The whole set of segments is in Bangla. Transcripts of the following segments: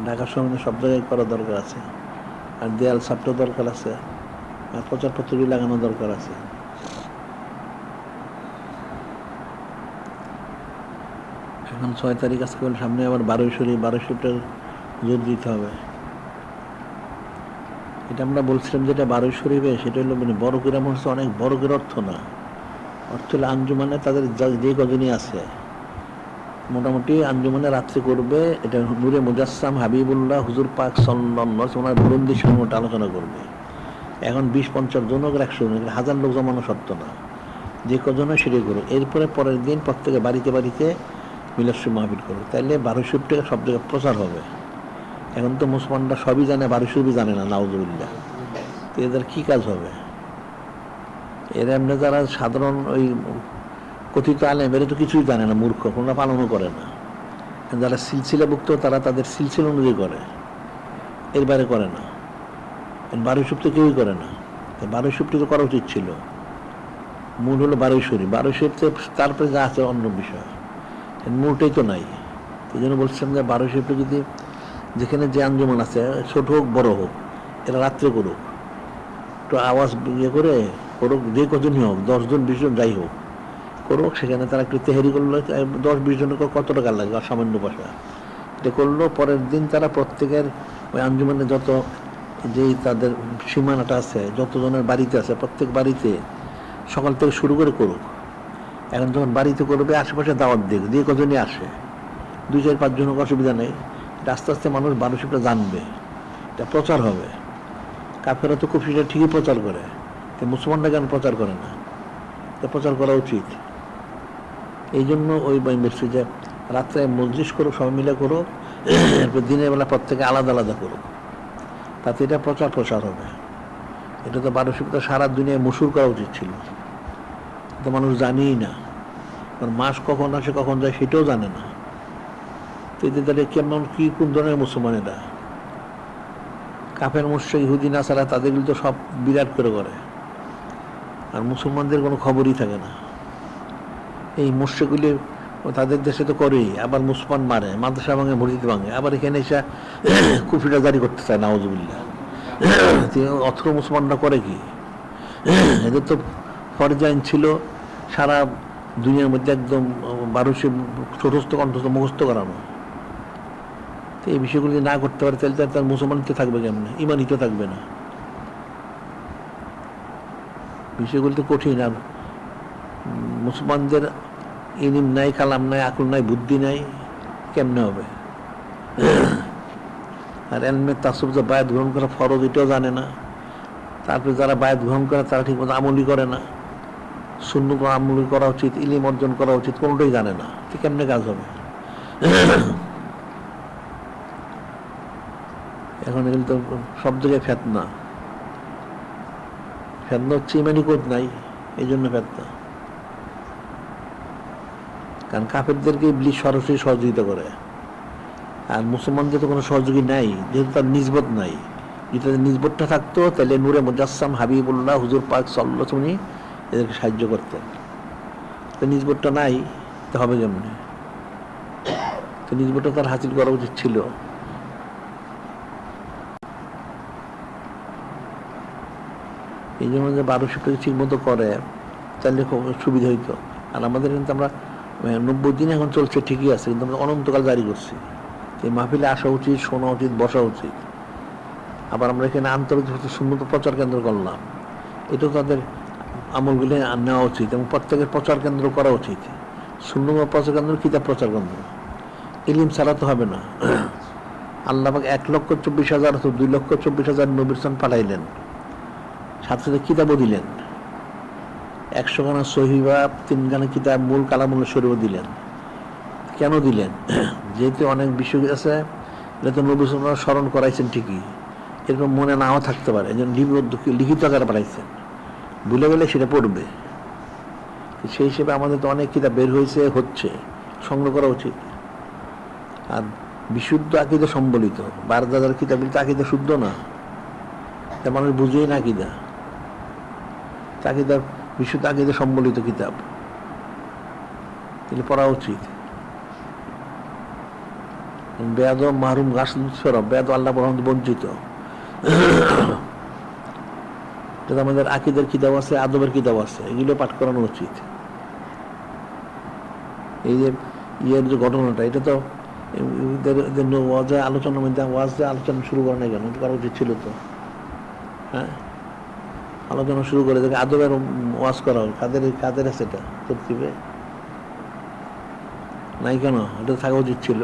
ঢাকা শহরে সব জায়গায় করা দরকার আছে, আর দেয়াল ছাপটা দরকার আছে, আর প্রচারপত্রই লাগানো দরকার আছে। এখন 6 তারিখ আজকে, সামনে আবার 12 শরীফটার জোর দিতে হবে। এটা আমরা বলছিলাম যেটা 12 শরীফে, সেটা হলো মানে বড় করে মনে হচ্ছে, অনেক বড় করে অর্থ না। অর্থ হলো আঞ্জুমানে তাদের যে কজনই আছে মোটামুটি আঞ্জুমানে রাত্রি করবে, এটা নূরে মুজাসসাম হাবিবুল্লাহ হুজুর পাক সাল্লাল্লাহু আলাইহি ওয়াসাল্লাম বুলন্দি সম্পর্কে আলোচনা করবে। এখন 20-50 জন হোক 100 জন, 1000 লোক জমানো সত্য না, যে কজন হয় সেটাই করুক। এরপরে পরের দিন প্রত্যেকে বাড়িতে বাড়িতে মিলাদ শরীফ মাহফিল করুক, তাইলে 12 শরীফটাকে সব জায়গায় প্রচার হবে। এখন তো মুসলমানরা সবই জানে, 12 শরীফই জানে না, নাউজুবিল্লাহ। তো এদের কী কাজ হবে? এরা এমনি যারা সাধারণ ওই কথিত আলেম, এরা তো কিছুই জানে না, মূর্খ, কোনটা পালনও করে না। যারা সিলসিলাভুক্ত তারা তাদের সিলসিলা অনুযায়ী করে, এর বাইরে করে না। 12 শরীফ তো কেউই করে না। 12 শরীফটা তো করা উচিত ছিল। মূল হলো 12 শরীফ। 12 শরীফ তারপরে যা আছে অন্য বিষয়, মূলটাই তো নাই। এই জন্য বলছিলাম যে 12 শরীফটা যদি যেখানে যে আঞ্জুমান আছে, ছোট হোক বড় হোক, এরা রাত্রে করুক, একটু আওয়াজ ইয়ে করে করুক, যে কজনই হোক, 10 জন 20 জন যাই হোক করুক। সেখানে তারা একটু তেহারি করলো, 10-20 জনের কত টাকা লাগে, সামান্য পয়সা, এটা করলো। পরের দিন তারা প্রত্যেকের ওই আঞ্জুমানে যত যেই তাদের সীমানাটা আছে, যতজনের বাড়িতে আছে, প্রত্যেক বাড়িতে সকাল থেকে শুরু করে করুক। এখন যখন বাড়িতে করবে, আশেপাশে দাওয়াত দিক, যে কজনই আসে, 2-4-5 জন হোক, অসুবিধা নেই। আস্তে আস্তে মানুষ 12 শরীফটা জানবে, এটা প্রচার হবে। কাফেরা তো খুব সেটা ঠিকই প্রচার করে, তো মুসলমানরা কেন প্রচার করে না? এটা প্রচার করা উচিত। এই জন্য ওই বলছি যে রাত্রে মজলিস করুক, সবাই মিলে করুক, এরপর দিনের বেলা প্রত্যেকে আলাদা আলাদা করুক, তাতে এটা প্রচার হবে। এটা তো 12 শরীফটা সারা দুনিয়ায় মশুর করা উচিত ছিল, তো মানুষ জানেই না। কারণ মাস কখন আসে কখন যায় সেটাও জানে না। তো এদের তাহলে কেমন কি কোন ধরনের মুসলমান এরা? কাফের মুশরিক ইহুদি নাসারা তাদের তো সব বিরাট করে, আর মুসলমানদের কোনো খবরই থাকে না। এই মুশরিকগুলি তাদের দেশে তো করেই, আবার মুসলমান মারে, মাদ্রাসা ভাঙে, মসজিদ ভাঙে, আবার এখানে এসে কুফরিটা জারি করতে চায়, নাউজুবিল্লাহ। অথচ মুসলমানরা করে কি? এদের তো ফরজ আইন ছিল সারা দুনিয়ার মধ্যে একদম 1200 ছোটস্থ কণ্ঠস্থ মুখস্থ করানো। তো এই বিষয়গুলো যদি না করতে পারে, তাহলে তার মুসলমানিতে থাকবে কেমনে? ইমানিতে থাকবে না। বিষয়গুলো তো কঠিন। আর মুসলমানদের ইলিম নাই, কালাম নাই, আকল নাই, বুদ্ধি নাই, কেমনে হবে? আর এলমে তাসুব যে বায়াত গ্রহণ করা ফরজ, এটাও জানে না। তারপরে যারা বায়াত গ্রহণ করে তারা ঠিক মতো আমলই করে না। সুন্নত আমল করা উচিত, ইলিম অর্জন করা উচিত, কোনোটাই জানে না। তো কেমনে কাজ হবে? এখন এগুলো তো সব জায়গায় ফেতনা হচ্ছে, ইমানি কোদ নাই, এই জন্য ফেতনা। কারণ কাফেরদেরকে ইবলিস সরাসরি সহযোগিতা করে, আর মুসলমানদের তো কোনো সহযোগী নাই, যেহেতু তার নিসবত নাই। যদি তাদের নিসবতটা থাকতো, তাহলে নূরে মুজাসসাম হাবিবুল্লাহ হুজুর পাক সাল্লাল্লাহু আলাইহি ওয়াসাল্লাম এদেরকে সাহায্য করতেন। তো নিসবতটা নাই, তো হবে কেমনে? তো নিসবতটা তার হাসিল করা উচিত ছিল। এই জন্য যে 12 শরীফটাকে ঠিক মতো করে, তাহলে খুব সুবিধা হইতো। আর আমাদের কিন্তু আমরা 90 দিন এখন চলছে, ঠিকই আছে, কিন্তু আমরা অনন্তকাল জারি করছি। এই মাহফিলে আসা উচিত, শোনা উচিত, বসা উচিত। আবার আমরা এখানে আন্তর্জাতিক সুন্নত প্রচার কেন্দ্র করলাম, এটাও তাদের আমলগুলি নেওয়া উচিত এবং প্রত্যেকের প্রচার কেন্দ্র করা উচিত। সুন্নত প্রচার কেন্দ্র, কিতাব প্রচার কেন্দ্র। ইলিম ছাড়া তো হবে না। আল্লাহ পাক 1,24,000 অথবা 2,24,000 নবীর সান পাঠাইলেন, সাথে সাথে কিতাবও দিলেন। 100 খানা সহিবা, 3 খানা কিতাব, মূল কালামুল শরীফ দিলেন। কেন দিলেন? যেহেতু অনেক বিষয় আছে, এটা তো নবী সাল্লাল্লাহু আলাইহি ওয়াসাল্লাম স্মরণ করাইছেন ঠিকই, এরকম মনে নাও থাকতে পারে, এই জন্য লিখিত আকারে পাঠাইছেন। ভুলে গেলে সেটা পড়বে। সেই হিসেবে আমাদের তো অনেক কিতাব বের হয়েছে, হচ্ছে, সংগ্রহ করা উচিত। আর বিশুদ্ধ আকীদা সম্বলিত বারদাদার কিতাব, আকীদা শুদ্ধ না, তা মানুষ বুঝেই না আকীদা। আকীদা বিশুদ্ধ আকীদা সম্বলিত কিতাব এগুলো পড়া উচিত। বেয়াদব মাহরুম গাছ ফেরব, বেয়াদব আল্লাহ রহমতে বঞ্চিত। যেটা আমাদের আকিদের কিতাব আছে, আদবের কিতাব আছে, এগুলো পাঠ করানো উচিত। এই যে ইয়ের যে ঘটনাটা, এটা তো ওয়াজে আলোচনার মধ্যে ওয়াজে আলোচনা শুরু করে না কেন? করা উচিত ছিল তো। হ্যাঁ, আলোচনা শুরু করে দেখে আদবের ওয়াজ করা হয়, কাদের আছে এটা তরতিবে নাই কেন? এটা থাকা উচিত ছিল।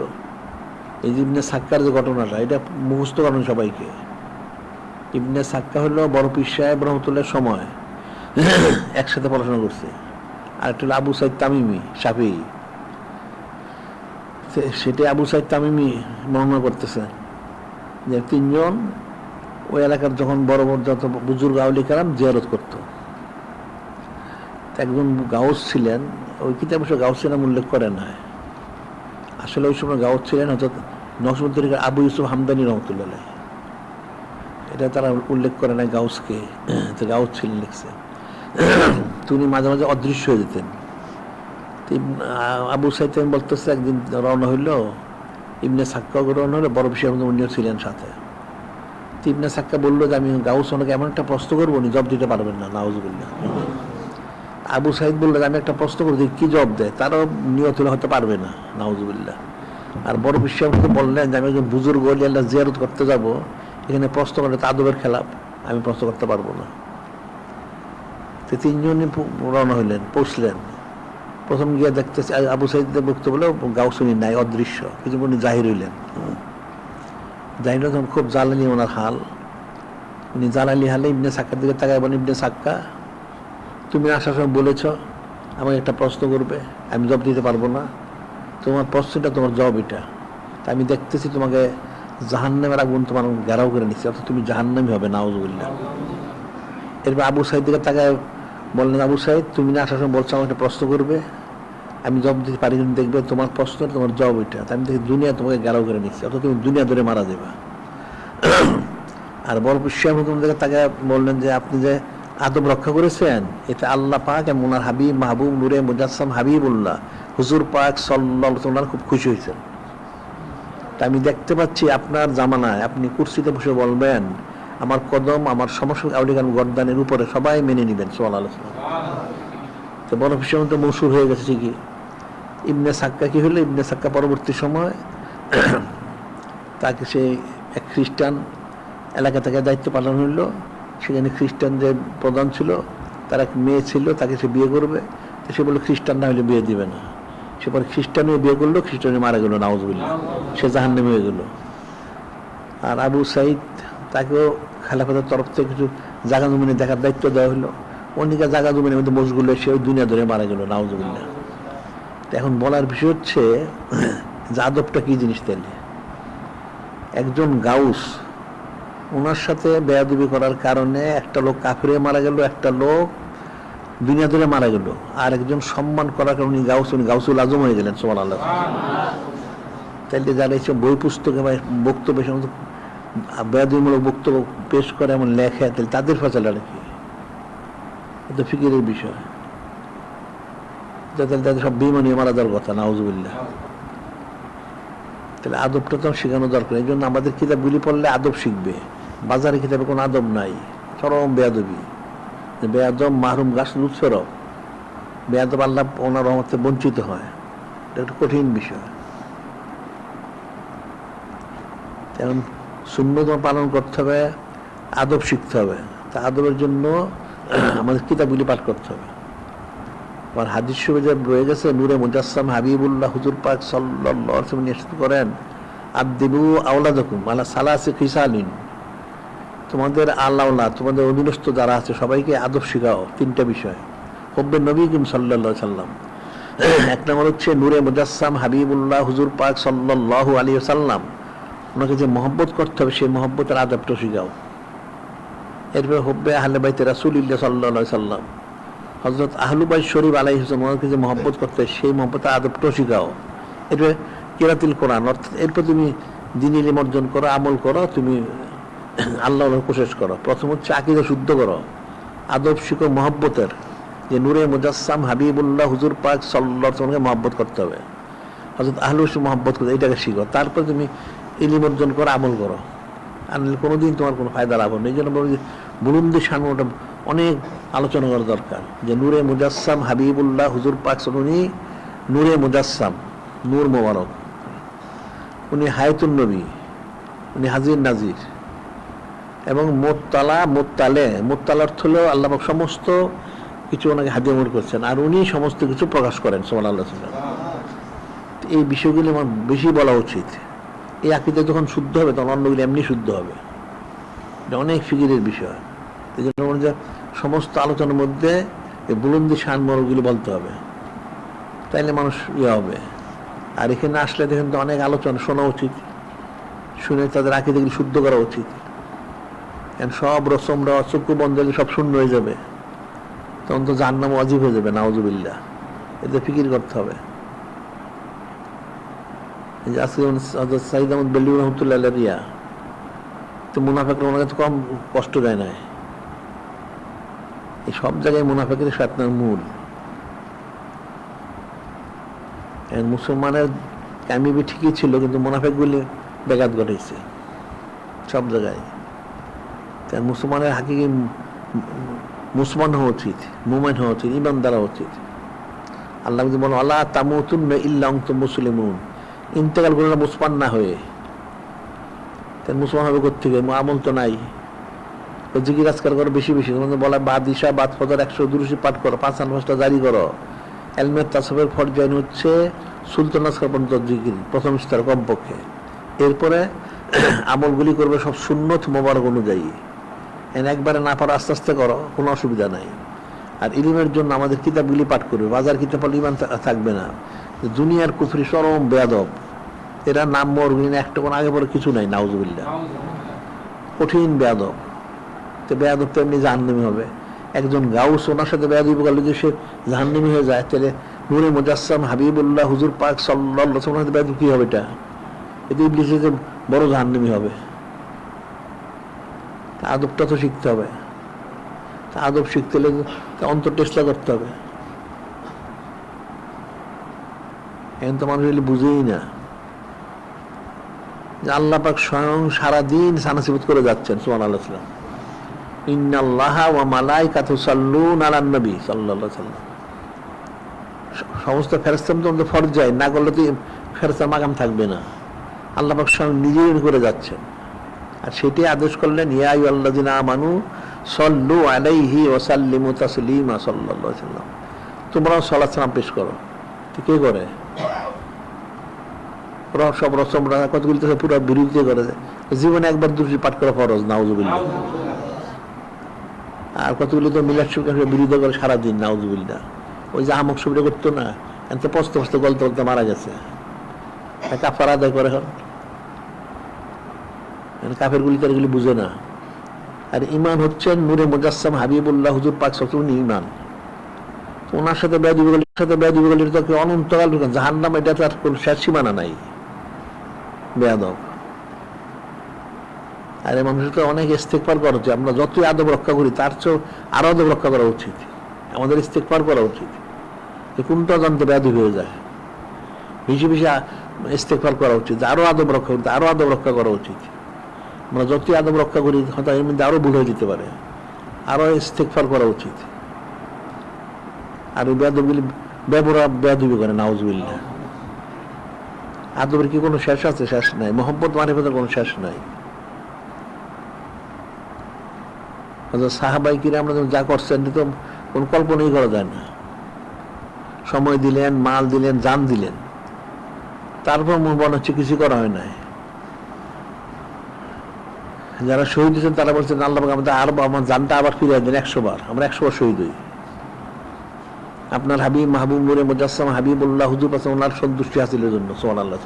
এই যে ইবনে সাক্কার যে ঘটনাটা, এটা মুখস্থ করেন সবাইকে। ইবনে সাক্কা হলো বড় পীর সাহেব রহমতুল্লাহর সময় একসাথে পড়াশোনা করছে। আর একটা হলো আবু সাইদ তামিমি শাফিঈ। সেটা আবু সাইদ তামিমি বর্ণনা করতেছে যে তিনজন ওই এলাকার যখন বড় বড় যত বুজুর্গ আউলি কালাম জিয়ারত করত, একজন গাউস ছিলেন। ওই কিতাব অবশ্য গাউসের নাম উল্লেখ করে না, আসলে ওই সময় গাউস ছিলেন হয়তো নকশবন্দি তরিকার আবু ইউসুফ হামদানি রহমতুল্লাহ, এটা তারা উল্লেখ করে না গাউসকে, তো গাউস ছিলেন লিখছে। তিনি মাঝে মাঝে অদৃশ্য হয়ে যেতেন। আবু সাইদ বলতেছে একদিন রওনা হইল, ইবনে সাক্কা রওনা হলো, বড় বিষয় উনিও ছিলেন সাথে। ইবনে সাক্কা বললো যে আমি গাউস ওনাকে এমন একটা প্রশ্ন করবো নি জবাব দিতে পারবেন না, নাউজুবিল্লাহ। আবু সাইদ বললো যে আমি একটা প্রশ্ন করবো, কি জবাব দেয়, তারও নিয়ত হলে হতে পারবে না, নাউজুবিল্লাহ। আর বড় বিশ্ব বললেন যে আমি একজন বুজুর্গ আল্লাহ জিয়ারত করতে যাব, এখানে প্রশ্ন করলে তা আদবের খেলাপ, আমি প্রশ্ন করতে পারবো না। তো তিনজনই রওনা হইলেন, পৌঁছলেন। প্রথম গিয়ে দেখতেছে আবু সাইদের বক্তব্য বলে গাউসুনি নাই, অদৃশ্য। কিছু উনি জাহির হইলেন। জাহির তখন খুব জ্বালানি ওনার হাল। উনি জ্বালানি হালে ইবনে সাক্কার দিকে তাকায় বলেন, ইবনে সাক্কা, তুমি আসার সময় বলেছ আমাকে একটা প্রশ্ন করবে, আমি জবাব দিতে পারবো না। তোমার প্রশ্নটা, তোমার জবাব এটা। তা আমি দেখতেছি তোমাকে জাহান্নামের আগুন তোমার ঘেরাও করে নিচ্ছে, অর্থাৎ তুমি জাহান্নামী হবে, নাউজুবিল্লাহ। এরপর আবু সাইদ দিকে তাকায় বললেন, আবু সাইদ, তুমি না আসার সময় বলছো আমাকে একটা প্রশ্ন করবে, আমি জবাব দিতে পারি, কিন্তু দেখবে তোমার প্রশ্ন তোমার জবাব এটা। আমি দেখি দুনিয়া তোমাকে ঘেরাও করে নিচ্ছে, অর্থাৎ তুমি দুনিয়া ধরে মারা যাবে। আর বড় বিশ্ব তোমাদেরকে তাকে বললেন যে আপনি যে আদব রক্ষা করেছেন, এতে আল্লাহ পাক এবং ওনার হাবিব মাহবুব নূরে মুজাসসাম হাবিবুল্লাহ হুজুর পাক সাল্লাল্লাহু আলাইহি ওয়াসাল্লাম খুব খুশি হয়েছেন। তা আমি দেখতে পাচ্ছি আপনার জামানায় আপনি কুরসিতে বসে বলবেন, আমার কদম আমার সমস্ত আউলিয়ান গর্দানের উপরে সবাই মেনে নেবেন, সাল্লাল্লাহু আলাইহি ওয়াসাল্লাম। তো বড় বিশ্ব তো মশহুর হয়ে গেছে ঠিকই। ইবনে সাক্কা কি হলো, ইবনে সাক্কা পরবর্তী সময় তাকে সে এক খ্রিস্টান এলাকা থেকে দায়িত্ব পালন হইলো। সেখানে খ্রিস্টান যে প্রধান ছিল, তার এক মেয়ে ছিল, তাকে সে বিয়ে করবে। তো সে বললো খ্রিস্টান না হলে বিয়ে দিবে না। সে পরে খ্রিস্টান হয়ে বিয়ে করলো, খ্রিস্টানে মারা গেল, নাউজুবিল্লাহ, সে জাহান্নামে হয়ে গেল। আর আবু সাইদ তাকেও খেলাফতের তরফ থেকে কিছু জাগা জমিনে দেখার দায়িত্ব দেওয়া হলো। অনেকে জাগা জমিনের মধ্যে মশগুল হয়ে সে ওই দুনিয়া ধরে মারা গেল, নাউজুবিল্লাহ। এখন বলার বিষয় হচ্ছে যে আদবটা কি জিনিস তাহলে? একজন গাউস, ওনার সাথে বেয়াদবি করার কারণে একটা লোক কাফিরে মারা গেল, একটা লোক দুনিয়া ধরে মারা গেল। আর একজন সম্মান করার কারণে উনি গাউসুল আজম হয়ে গেলেন, সুবহানাল্লাহ। তাইলে যারা এইসব বই পুস্তকে বা বক্তব্য সমস্ত বেয়াদবিমূলক বক্তব্য পেশ করে এমন লেখে, তাহলে তাদের ফয়সালাটা কি? এটা ফিকিরের বিষয়। তাহলে তাদের সব বেঈমানি মারা যাওয়ার কথা, নাউজুবিল্লাহ। তাহলে আদবটা তো শেখানো দরকার। এই জন্য আমাদের কিতাবগুলি পড়লে আদব শিখবে। বাজারে কিতাবে কোনো আদব নাই, চরম বেয়াদবি। বেয়াদব মাহরুম গাছ লুৎসরব, বেয়াদব আল্লাহ ওনার রহমতে বঞ্চিত হয়, এটা একটা কঠিন বিষয়। এখন সুন্নত পালন করতে হবে, আদব শিখতে হবে। তা আদবের জন্য আমাদের কিতাবগুলি পাঠ করতে হবে। আমার হাদিস শরীফে রয়ে গেছে, নূরে মুজাসসাম হাবিবুল্লাহ হুজুর পাক সাল্লাল্লাহু আলাইহি ওয়াসাল্লাম নিশ্চিত করেন, আদিবু আওলাদাকুম আলা সালাসি খিসালিন, তোমাদের আল্লাহ তোমাদের অধীনস্থ যারা আছে সবাইকে আদব শিখাও তিনটা বিষয়। হুব্বে নবী কিম সাল্লাল্লাহু আলাইহি ওয়াসাল্লাম, এক নম্বর হচ্ছে নূরে মুজাসসাম হাবিবুল্লাহ হুজুর পাক সাল্লাল্লাহু আলাইহি ওয়াসাল্লাম, ওনাকে যে মহব্বত করতে হবে সেই মহব্বতের আদবটা শিখাও। এরপরে হুব্বে আহলে বাইতে রাসূলিল্লাহ সাল্লাল্লাহু আলাইহি ওয়াসাল্লাম, হযরত আহলু বাইত শরীফ আলাইহিস সালাম, ওনাকে যে মহব্বত করতে হয় সেই মহব্বতের আদবটা শিখাও। এরপরে কিরাতুল কোরআন, অর্থাৎ এরপর তুমি দ্বীনি ইলম অর্জন করো, আমল করো, তুমি আল্লাহর কোশিশ করো। প্রথম হচ্ছে আকীদা শুদ্ধ করো, আদব শিখো মহব্বতের, যে নূরে মুজাসসাম হাবিবুল্লাহ হুজুর পাক সাল্লাল্লাহু আলাইহি ওয়াসাল্লামকে মহব্বত করতে হবে। হযরত আহলুস মহব্বত করে এটাকে শিখো, তারপর তুমি ইলম অর্জন করো, আমল করো, আনলে কোনোদিন তোমার কোনো ফায়দা লাভ হবে না। এই জন্য বলি যে বুলন্দি শান ওটা অনেক আলোচনা করা দরকার, যে নূরে মুজাসসাম হাবিবুল্লাহ হুজুর পাক উনি নূরে মুজাসসাম, নূর মোবারক, উনি হায়াতুন নবী, উনি হাজির নাজির, এবং মোত্তালা অর্থ হলো আল্লাহ পাক সমস্ত কিছু ওনাকে হাদিয়া মনে করছেন, আর উনি সমস্ত কিছু প্রকাশ করেন সুবহানাল্লাহ। এই বিষয়গুলি আমার বেশি বলা উচিত। এই আকীদা যখন শুদ্ধ হবে তখন অন্যগুলি এমনি শুদ্ধ হবে। এটা অনেক ফিকিরের বিষয়। এই জন্য যে সমস্ত আলোচনার মধ্যে এই বুলন্দি শান মরগুলি বলতে হবে, তাইলে মানুষ হবে। আর এখানে আসলে দেখেন তো অনেক আলোচনা শোনা উচিত, শুনে তাদের আকীদাগুলি শুদ্ধ করা উচিত। সব রসমরা চক্ষু বন্ধ হলে সব শূন্য হয়ে যাবে, তখন তো জাহান্নাম ওয়াজিব হয়ে যাবে, নাউজুবিল্লাহ। এতে ফিকির করতে হবে। আজকে হযরত সাইয়্যিদ আহমদ বেলুচি রাহমাতুল্লাহ আলাইহি তো মুনাফিকরা ওনাকে তো কম কষ্ট দেয় না। এই সব জায়গায় মুনাফিকের শয়তানের মূল। মুসলমানের কামিয়াবি ঠিকই ছিল, কিন্তু মুনাফিকগুলি ব্যাঘাত ঘটাইছে সব জায়গায়। মুসলমানের হাকিকি মুসলমান হওয়া উচিত, মুমিন হওয়া উচিত, ঈমানদার হওয়া উচিত। আল্লাহ যদি বলেন আল্লাহ তামুতুন্না ইল্লা আনতুম মুসলিমুন, ইন্তেকাল করে না মুসলমান না হয়ে, তাই মুসলমান হবে কোথেকে? আমল তো নাই। জিকির আজকার করো বেশি বেশি, বলা বাদ ইশা বাদ ফজর 100 পাঠ করো, 5 জারি করো। এলমের তাসাবের ফরজাইন হচ্ছে সুলতান আসকার পর্যন্ত জিকির প্রথম স্তর কমপক্ষে। এরপরে আমলগুলি করবে সব সুন্নত মোবারক অনুযায়ী। একবারে না পারো আস্তে আস্তে করো, কোনো অসুবিধা নাই। আর ইলমের জন্য আমাদের কিতাবগুলি পাঠ করবে। বাজার কিতাব পড়লে ইমান থাকবে না। দুনিয়ার কুফরি চরম বেয়াদব, এরা নাম মরগুলি একটা কোনো আগে পরে কিছু নাই, নাউজুবিল্লাহ, কঠিন বেয়াদব। তো বেয়াদব তো এমনি জাহান্নামী হবে। একজন গাউস ওনার সাথে বেয়াদবি করলে যে সে জাহান্নামী হয়ে যায়, তাহলে নূরে মুজাসসাম হাবিবুল্লাহ হুজুর পাক সাল্লাল্লাহু আলাইহি ওয়াসাল্লাম বেয়াদবি কি হবে? এটা ইবলিসের যে বড় জাহান্নামী হবে। আদবটা তো শিখতে হবে। আদব শিখতে হলে অন্তর টেস্লা করতে হবে। এখন তো মানুষ বুঝেই না যে আল্লাহ পাক স্বয়ং সারাদিন সানাসিবত করে যাচ্ছেন। সুবহানাল্লাহ। ইন্নাল্লাহা ওয়া মালাইকাতুহু ইউসাল্লুনা আলান নবী সাল্লাল্লাহু আলাইহি ওয়াসাল্লাম। সমস্ত ফেরেশতার মধ্যে ফরজ না করলে তো ফেরেশতার মাকাম থাকবে না। আল্লাহ পাক স্বয়ং নিজেই করে যাচ্ছেন, আর সেটাই আদেশ করলেন ইয়া আইয়ুহাল্লাযিনা আমানু সাল্লু আলাইহি ওয়া সাল্লিমু তাসলিমা সাল্লাল্লাহু আলাইহি ওয়াসাল্লাম। তোমরাও সালাত সালাম পেশ করো। কে করে? সব রসমরা কতগুলি তো পুরো বিরোধিতা করে। জীবনে একবার দুটি পাঠ করা ফরজ, নাউজুবিল্লাহ। আর কতগুলি তো মিলাদ শরীফের বিরোধিতা করে সারাদিন, নাউজুবিল্লাহ। ওই যে আমক সুবিধা করতো না, এত পস্তে পস্তে গলতে গলতে মারা গেছে, কাফারা আদায় করে। কাফের গুলি তার এগুলি বুঝে না। আর ইমান হচ্ছে নূরে মুজাসসাম হাবিবুল্লাহ হুজুর পাক সাল্লাল্লাহু ইমান। ওনার সাথে বেয়াদবি করলে তো অনন্তকাল জাহান্নাম, এটা তার কোনো শেষ সীমানা নাই। বেয়াদব। আর এই মানুষের তো অনেক ইস্তেগফার করা উচিত। আমরা যতই আদব রক্ষা করি তার চেয়েও আরো আদব রক্ষা করা উচিত। আমাদের ইস্তেগফার করা উচিত। যে কোনটা জানতে বেয়াদবি হয়ে যায়, বেশি বেশি ইস্তেগফার করা উচিত, আরো আদব রক্ষা করতে, আরো আদব রক্ষা করা উচিত। আমরা যতই আদব রক্ষা করি হয়তো এর মধ্যে আরো ভুল হয়ে যেতে পারে, আরো ইস্তেগফার করা উচিত। আর ওই বেয়াদবগুলি বেয়াদবি করে, নাউজুবিল্লাহ। আদবের কি কোনো শেষ আছে? শেষ নাই। মোহাম্মদ মারিফতের কোনো শেষ নাই। সাহাবাই কিরা আমরা যা করছেন তো কোনো কল্পনাই করা যায় না। সময় দিলেন, মাল দিলেন, জান দিলেন, তারপর মনে হচ্ছে কিছু করা হয় নাই। যারা শহীদ হয়েছেন তারা বলছেন আল্লাহ আমাদের আর আমার জানটা আবার ফিরে দেন 100 বার, আমরা 100 বার শহীদ হই। আপনার হাবিব মাহবুব নূরে মুজাসসাম হাবিবুল্লাহ হুজুর পাশে ওনার সন্তুষ্টি হাসিলের জন্য। সুবহানাল্লাহ।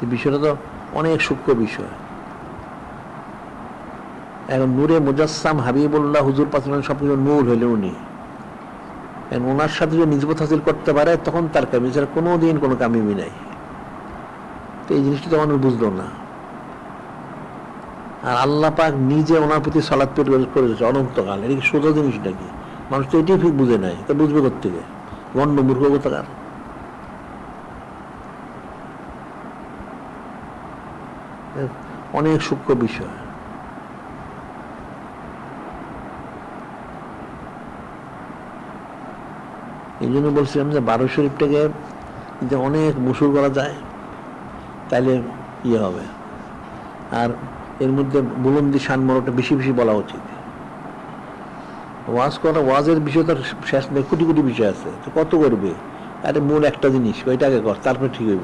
এই বিষয়টা তো অনেক সূক্ষ্ম বিষয়। এখন নূরে মুজাসসাম হাবিবুল্লাহ হুজুর পাশে সবকিছু নূর হইলে উনি ওনার সাথে যদি নিজবত হাসিল করতে পারে তখন তার কামিল, ছাড়া কোনোদিন কোনো কামিমি নাই। তো এই জিনিসটা তো মানুষ বুঝলো না। আর আল্লাহ পাক নিজে ওনার প্রতি সালাত পেট করেছে অনন্তকাল। এটা কি সোজা জিনিস নাকি? মানুষ তো এটাই ঠিক বুঝে নাই, তা বুঝবে কোত্থেকে? গণ্ড মূর্খ কোথাকার। অনেক সূক্ষ্ম বিষয়। এই জন্য বলছিলাম যে 12 শরীফটাকে যদি অনেক মসুর করা যায় তাহলে ইয়ে হবে। আর এর মধ্যে বুলন্দি শানমরটা বেশি বেশি বলা উচিত। ওয়াজ করা, ওয়াজের বিষয় তার শেষ নেই, কোটি কোটি বিষয় আছে, তো কত করবে? আরে মূল একটা জিনিস, ওইটা আগে কর, তারপরে ঠিক হইব।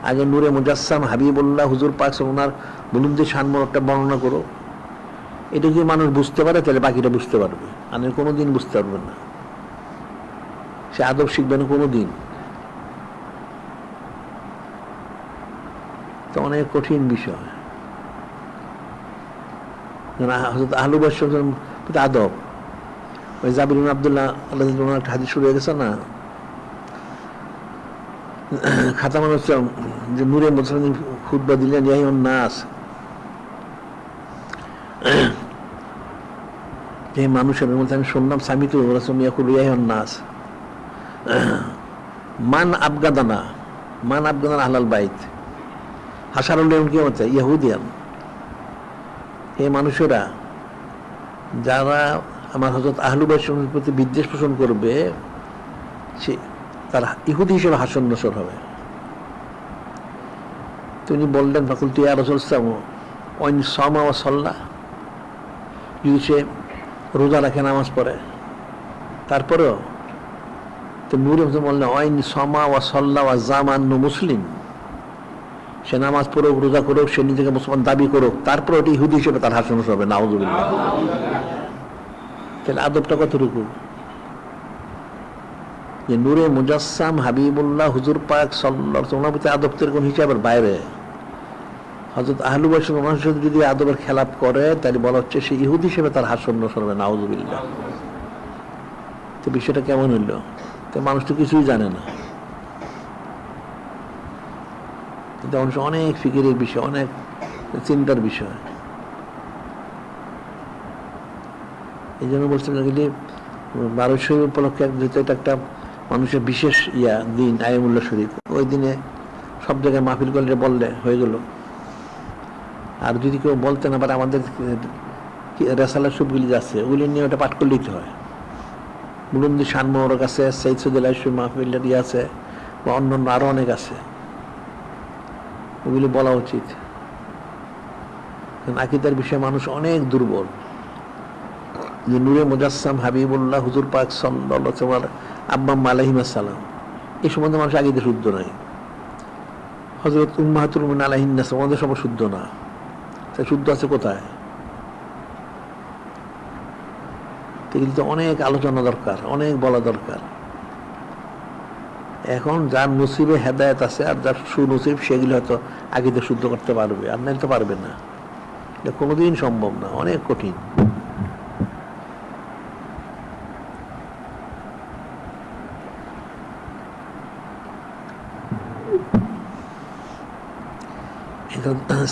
আগে নূরে মুজাসসাম হাবিবুল্লাহ হুজুর পাক ওনার বুলন্দি শানমরটা বর্ণনা করো। এটা যদি মানুষ বুঝতে পারে তাহলে বাকিটা বুঝতে পারবে, আর কোনোদিন বুঝতে পারবে না, সে আদব শিখবে না কোনোদিন। তো অনেক কঠিন বিষয়। আহলু বাইত আদব, ওই জাবির বিন আব্দুল্লাহ আল্লাহ একটা হাদিস শুরু হয়ে গেছে না, খাতামান ইসলাম যে নূরে মুজাসসাম খুতবা দিলেন, ইয়া আইয়ুহান নাস, এই মানুষের মধ্যে আমি শুনলাম সামিতু রাসূল ইয়াকুলু ইয়া আইয়ুহান নাস মান আবগাদানা আহলাল বাইত হাশারুল ইয়াউম কিয়ামাতে ইহুদিয়ান। হে মানুষেরা, যারা আমার হযরত আহলু বাইতের প্রতি বিদ্বেষ পোষণ করবে সে তার ইহুদি হিসেবে হাসর নসর হবে। তিনি বললেন, ফাকুলতু ইয়া রাসূলুল্লাহ ওয়াইন সামা ওয়া সাল্লা, যদি সে রোজা রাখে, নামাজ পড়ে, তারপরেও তো নূরে মুজাসসাম বললেন ওয়াইন সামা ওয়া সাল্লা ওয়া জামান্নু মুসলিম, সে নামাজ পড়ুক, রোজা করুক, সে নিজেকে মুসলমান দাবি করুক, তারপরে ওটি ইহুদি হিসেবে তার হাসর নসর হবে। নাউযুবিল্লাহ। তাহলে আদবটা কতটুকু? যে নূরে মুজাসসাম হাবিবুল্লাহ হুজুর পাক সাল্লাল্লাহু আলাইহি ওয়াসাল্লাম আদবের কোন হিসাবের বাইরে হযরত আহলু বাইত মানুষ যদি আদবের খেলাপ করে তাহলে বলা হচ্ছে সে ইহুদি হিসেবে তার হাসর নসর হবে। নাউযুবিল্লাহ। তো বিষয়টা কেমন হইল? তো মানুষ তো কিছুই জানে না। কিন্তু মানুষ অনেক ফিকিরের বিষয়, অনেক চিন্তার বিষয়। এই জন্য বলছিলাম যে 12 শরীফ উপলক্ষে যেহেতু এটা একটা মানুষের বিশেষ দিন, আইয়ুমুল্লাহ শরীফ, ওই দিনে সব জায়গায় মাহফিল করলে বললে হয়ে গেল। আর যদি কেউ বলতে না পারে, আমাদের রেসালা সবগুলি আছে, ওগুলি নিয়ে ওটা পাঠ করলেই হয়। বুলন্দি শানমোহর কাছে, সৈয়দ সৈয়দুল্লাহ মাহফিলের আছে, বা অন্যান্য আরো অনেক আছে, ওগুলি বলা উচিত। আকীদার বিষয়ে মানুষ অনেক দুর্বল। যে নূরে মুজাসসাম হাবিবুল্লাহ হুজুর পাক সাল্লাল্লাহু আলাইহি ওয়াসাল্লাম আব্বা আলাইহিস সালাম, এই সম্বন্ধে মানুষ আকীদা শুদ্ধ নাই। হযরত উম্মাহাতুল মুমিনিন আলাইহিন নাস, আমাদের সব শুদ্ধ না। তাই শুদ্ধ আছে কোথায়? এগুলি তো অনেক আলোচনা দরকার, অনেক বলা দরকার। এখন যার নসিবে হেদায়েত আছে আর যার সুনসিব, সেগুলি হয়তো আকীদা শুদ্ধ করতে পারবে, আর নাইলে তো পারবে না। এটা কোনোদিন সম্ভব না, অনেক কঠিন।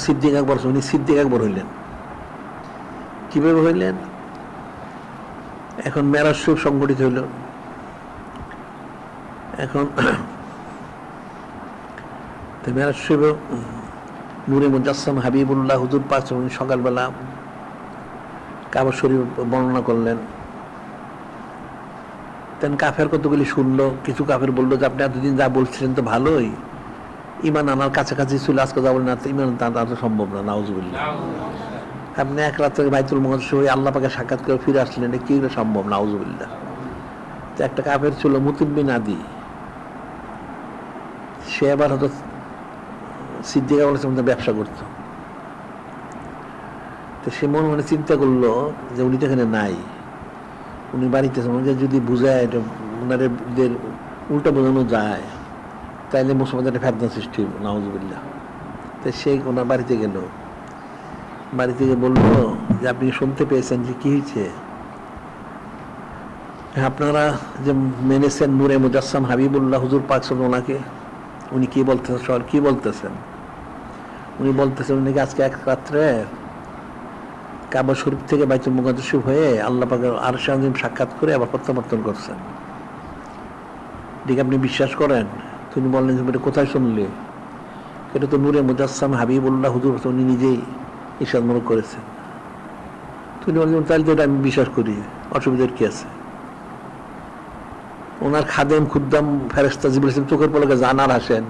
সিদ্দিক আকবর, উনি সিদ্দিক আকবর হইলেন। কিভাবে হইলেন? এখন মেরাজ শরীফ সংগঠিত হইল। এখন মেরাজ শরীফ নূরে মুজাসসাম হাবিবুল্লাহ হুজুর পাক উনি সকালবেলা কাবা শরীফ বর্ণনা করলেন। তেন কাফের কতগুলি শুনলো। কিছু কাফের বললো যে আপনি এতদিন যা বলছিলেন তো ভালোই, ইমান আনার কাছাকাছি ছিল, আজকে যা বলেন ইমান আনা সম্ভব না। নাউযুবিল্লাহ। আপনি এক রাত থেকে বাইতুল মুকাদ্দাস হয়ে আল্লাহ পাকে সাক্ষাৎ করে ফিরে আসলেন, কি সম্ভব? নাউযুবিল্লাহ। তো একটা কাফের ছিল মুতিম বিন আদি, সে আবার হয়তো সিদ্দিক আকবরের ব্যবসা করত। তো সে মনে মনে চিন্তা করলো যে উনি তো এখানে নাই, উনি বাড়িতে ওনাকে যদি বুঝায়, এটা ওনাদের উল্টা বোঝানো যায়, তাইলে মুসলমানদের একটা ফেতনা সৃষ্টি হইল। নাউযুবিল্লাহ। তো সে ওনার বাড়িতে গেল, বাড়িতে গিয়ে বললো যে আপনি শুনতে পেয়েছেন যে কি হয়েছে? আপনারা যে মেনেছেন নূরে মুজাসসাম হাবিবুল্লাহ হুজুর পাক ওনাকে, উনি কি বলতেছেন? কি বলতেছেন? উনি বলতেছেন উনি আজকে এক রাত্রে কাবা শরীফ থেকে বাইতুল মুকাদ্দাস হয়ে আল্লাহ পাকের আরশে আজিম সাক্ষাৎ করে আবার প্রত্যাবর্তন করছেন। এটাকে আপনি বিশ্বাস করেন? তিনি বললেন যে এটা কোথায় শুনলে? এটা তো নূরে মুজাসসাম হাবিবুল্লাহ হুজুর উনি নিজেই ইরশাদমূলক করেছেন। তিনি বললেন তাহলে তো এটা আমি বিশ্বাস করি, অসুবিধার কি আছে? ওনার খাদেম খুদ্দাম ফেরেশতা জিবরাইল চোখের পলকে জানার আসেন,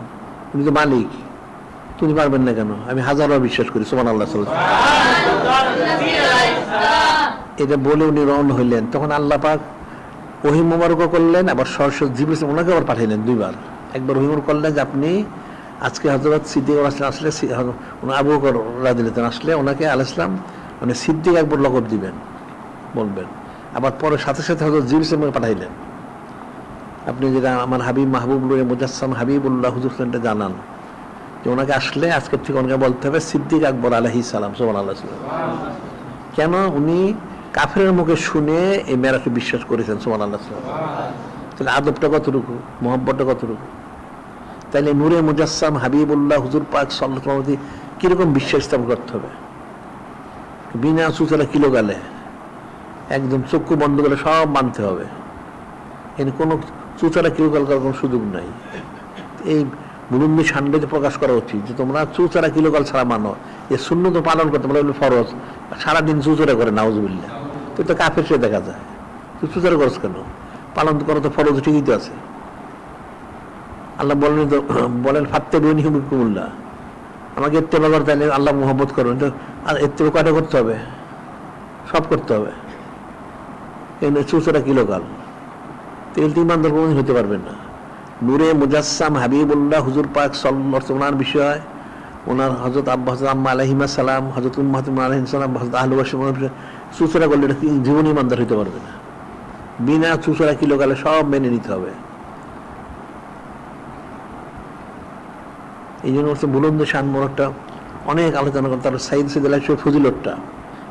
উনি তো মালিক, তুমি পারবেন না কেন? আমি হাজারবার বিশ্বাস করি। সুবহানাল্লাহ। এটা বলে উনি রওনা হইলেন। তখন আল্লাহ পাক ওহী মুবারক করলেন, আবার সরাসরি জিবরাইল ওনাকে আবার পাঠাইলেন দুইবার। একবার ওহী মুবারক করলেন যে আপনি আজকে হযরত সিদ্দিক আসলে আবু বকর রাদিয়াল্লাহু আনহু আসলে ওনাকে আলাইহিস সালাম মানে সিদ্দিক একবার লকব দিবেন, বলবেন। আবার পরে সাথে সাথে হযরত জিবরাইল পাঠাইলেন, আপনি যেটা আমার হাবিব মাহবুব নূরে মুজাসসাম হাবিবুল্লাহ হুজুর সেন্টার জানান যে ওনাকে আসলে আজকের থেকে ওনাকে বলতে হবে সিদ্দিক আকবর আলাইহিস সালাম। সুবহানাল্লাহ। কেন? উনি কাফেরের মুখে শুনে এই মেরাজে বিশ্বাস করেছেন। সুবহানাল্লাহ। তাহলে আদবটা কতটুকু, মহব্বতটা কতটুকু? তাইলে নূরে মুজাসসাম হাবিবুল্লাহ হুজুর পাক সাল্লাল্লাহু আলাইহি কিরকম বিশ্বাস স্থাপন করতে হবে? বিনা সুতরা কিলো গালে একদম চক্ষু বন্ধ করে সব মানতে হবে। এর কোনো চুচারা কিলো গাল করার কোনো সুযোগ নাই। এই মুরুম্মি সান্ডেতে প্রকাশ করা উচিত যে তোমরা চুচারা কিলো গাল ছাড়া মানো, এ সুন্নত পালন করতে বলে ফরজ, সারাদিন চুচরা করে নাউজুবিল্লাহ। তো এটা কাফের সে দেখা যায়। তুই চুচারা করছ কেন? পালন করো তো ফরজ, ঠিকই তো আছে। আল্লাহ বলেন তো, বলেন ফাত্তে বিনি হুকুমুল্লাহ, আমাকে ইত্তেবা করতে হলে আল্লাহ মুহাব্বত করবেন। তো আর ইত্তেবা কয়টা করতে হবে? সব করতে হবে। এই চুচরা কিলো গাল তেল ইমানদার কোনোদিন হতে পারবেন না। নূরে মুজাসসাম হাবিবুল্লাহ হুজুর পাক সাল্লাল্লাহু আলাইহি ওনার বিষয়, ওনার হযরত আব্বা হযরত আম্মা আলাইহিমা সালাম, হযরত উম্মাতুনা আলাইহিস সালাম, হযরত আহলে ওয়াসিম চুচরা করলে এটা জীবন ইমানদার হতে পারবে না। বিনা চুচরা কিলো গালে সব মেনে নিতে হবে। এই জন্য হচ্ছে বুলন্দ শান মোড়কটা অনেক আলোচনা করে, তার সাইদ সিদ্দালাই ফজিলতটা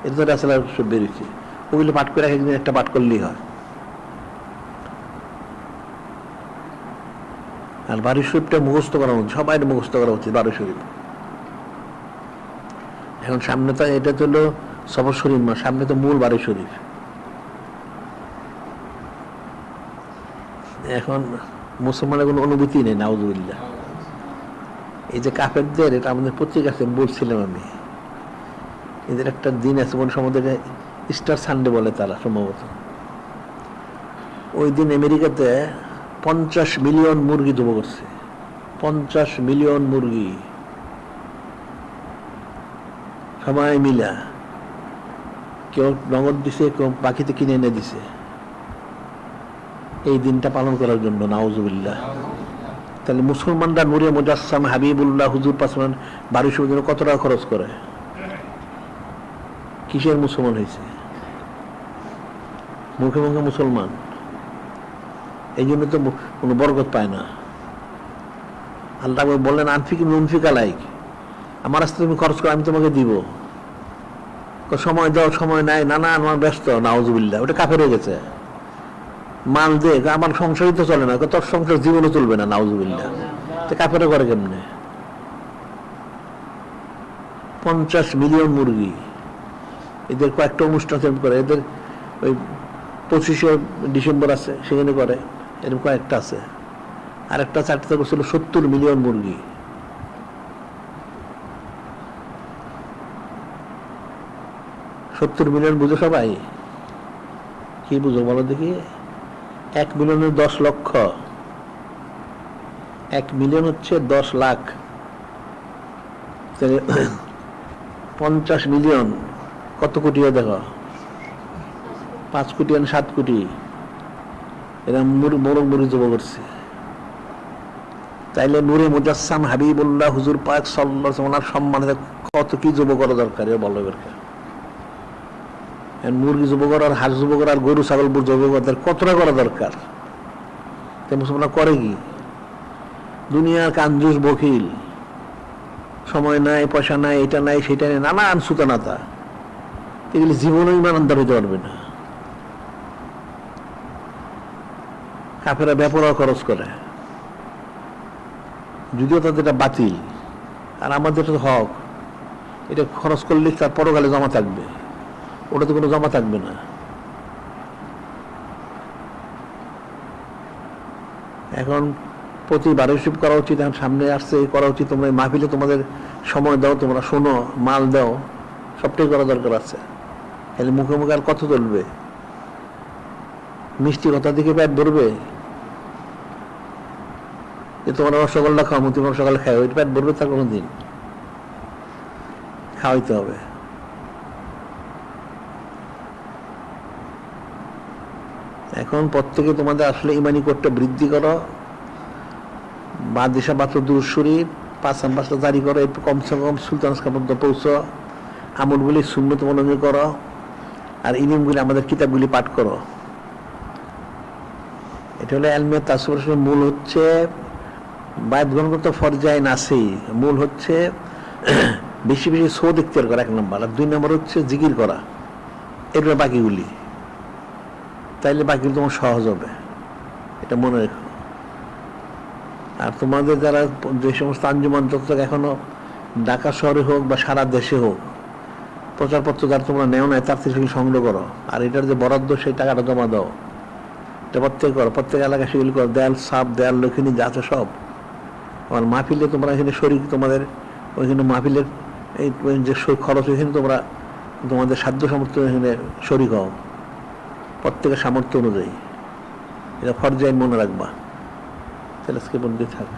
এটা তো আসলে সব বেরিয়েছে। ওগুলো পাঠ করে একদিন একটা পাঠ করলেই হয়। আর বারী শরীফটা মুখস্থ করা উচিত, সবাই মুখস্থ করা উচিত বারী শরীফ। এখন সামনে তো এটা তো হলো সফর শরীফ মাস, সামনে তো মূল বারী শরীফ। এখন মুসলমানের কোনো অনুভূতি নেই, নাউজুবিল্লাহ। এই যে কাফেরদের, এটা আমাদের পত্রিকা আছে, বলছিলাম আমি, এদের একটা দিন আছে কোন সম্বন্ধে ইস্টার সানডে বলে তারা সম্ভবত। ওই দিন আমেরিকাতে 50 মিলিয়ন মুরগি জব করছে। 50 মিলিয়ন মুরগি সবাই মিলা, কেউ নগদ দিছে, কেউ বাকিতে কিনে এনে দিছে এই দিনটা পালন করার জন্য। নাউজুবিল্লাহ। তাহলে মুসলমানরা নূরে মুজাসসাম হাবিবুল্লাহ হুজুর পাসমান বারী শরীফের জন্য কত টাকা খরচ করে? কিসের মুসলমান হয়েছে? মুখে মুখে মুসলমান। এই জন্য তো কোনো বরকত পায় না। আল্লাহ বললেন আনফিক মুনফিক আলাইক, আমার রাস্তায় তুমি খরচ করো, আমি তোমাকে দিব। সময় দাও, সময় নাই, না না আমার ব্যস্ত। নাউজুবিল্লাহ। ওটা কাফের হয়ে গেছে। মাল দে, আমার সংসারই তো চলে না, তোর সংসার জীবনও চলবে না। নাউজুবিল্লাহ। তো কাফের করে কেমনে? 50 মিলিয়ন মুরগি, এদের কয়েকটা অনুষ্ঠান করে, এদের ওই 25শে ডিসেম্বর আছে সেখানে করে, এরকম কয়েকটা আছে। আর একটা 4টা করছিল 70 মিলিয়ন মুরগি। $70 মিলিয়ন বুঝো সবাই? কি বুঝো বলো দেখি? 1 মিলিয়নের 10 লক্ষ, 1 মিলিয়ন হচ্ছে 10 লাখ। 50 মিলিয়ন কত কোটি? দেখো 5 কোটি আর 7 কোটি। এরা বড় মুরগি জব করছে। তাইলে নূরে মুজাসসাম হাবিবুল্লাহ হুজুর পাক সাল্লাল্লাহু আলাইহি ওয়াসাল্লাম সম্মানে কত কি জব করা দরকার বলো এবারকে। মুরগি জব করা, আর হাঁস জব করা, আর গরু ছাগল জব করা কতটা করা দরকার? তাই মুসলমানরা করে কি? দুনিয়ার কাঞ্জুস বকিল, সময় নাই, পয়সা নাই, এটা নাই, সেটা নেই, নানান সুতানাতা। এগুলি জীবনও ইমানদার হইতে পারবে না। কাফেরা বেপরোয়া খরচ করে, যদিও তাদের এটা বাতিল, আর আমাদের তো হক। এটা খরচ করলে তার পরকালে জমা থাকবে, ওটাতে কোনো জমা থাকবে না। এখন প্রতি বারোশিপ করা উচিত, এখন সামনে আসছে করা উচিত। তোমরা এই মাহফিলে তোমাদের সময় দাও, তোমরা শোনো, মাল দাও, সবটাই করা দরকার আছে। তাহলে মুখে মুখে আর কত চলবে? মিষ্টি কথা দিকে পেট ভরবে? যে তোমরা রসগোল্লা খাও, তোমরা সকালে খাও, ওই পেট ভরবে? তার কোনো দিন খাওয়াইতে হবে। এখন প্রত্যেকে তোমাদের আসলে ইমানি কোটটা বৃদ্ধি করো, বাদিশা মাত্র দুরুশ্বরী 5 জারি করো, একটু কমসে কম সুলতান পর্যন্ত পৌঁছো, আমলগুলি সুন্নত মনোযোগ করো, আর ইলমগুলি আমাদের কিতাবগুলি পাঠ করো। এটা হলো ইলমে তাসাউফের মূল। হচ্ছে বায়াত গ্রহণ করতে ফরজাইন আছেই, মূল হচ্ছে বেশি বেশি সৌদ ইখতিয়ার করা 1 নম্বর, আর 2 নম্বর হচ্ছে জিকির করা। এগুলো বাকিগুলি, তাইলে বাকিগুলো তোমার সহজ হবে, এটা মনে রেখো। আর তোমাদের যারা যে সমস্ত আঞ্জুমান যত এখনো ঢাকা শহরে হোক বা সারা দেশে হোক প্রচারপত্র যারা তোমরা নেও নাই, তার থেকে সেগুলি সংগ্রহ করো, আর এটার যে বরাদ্দ সেই টাকাটা জমা দাও। এটা প্রত্যেক করো, প্রত্যেক এলাকায় সেগুলি করো। দেয়াল সাপ, দেয়াল লক্ষ্মী যা আছে সব। আমার মাহফিলে তোমরা এখানে শরীর, তোমাদের ওইখানে মাহফিলের এই যে খরচ, ওইখানে তোমরা তোমাদের সাধ্য সামর্থ্য এখানে শরীর হও, প্রত্যেকের সামর্থ্য অনুযায়ী। এটা ফরজাইন মনে রাখবা। তাহলে আজকে বন্ধু থাক।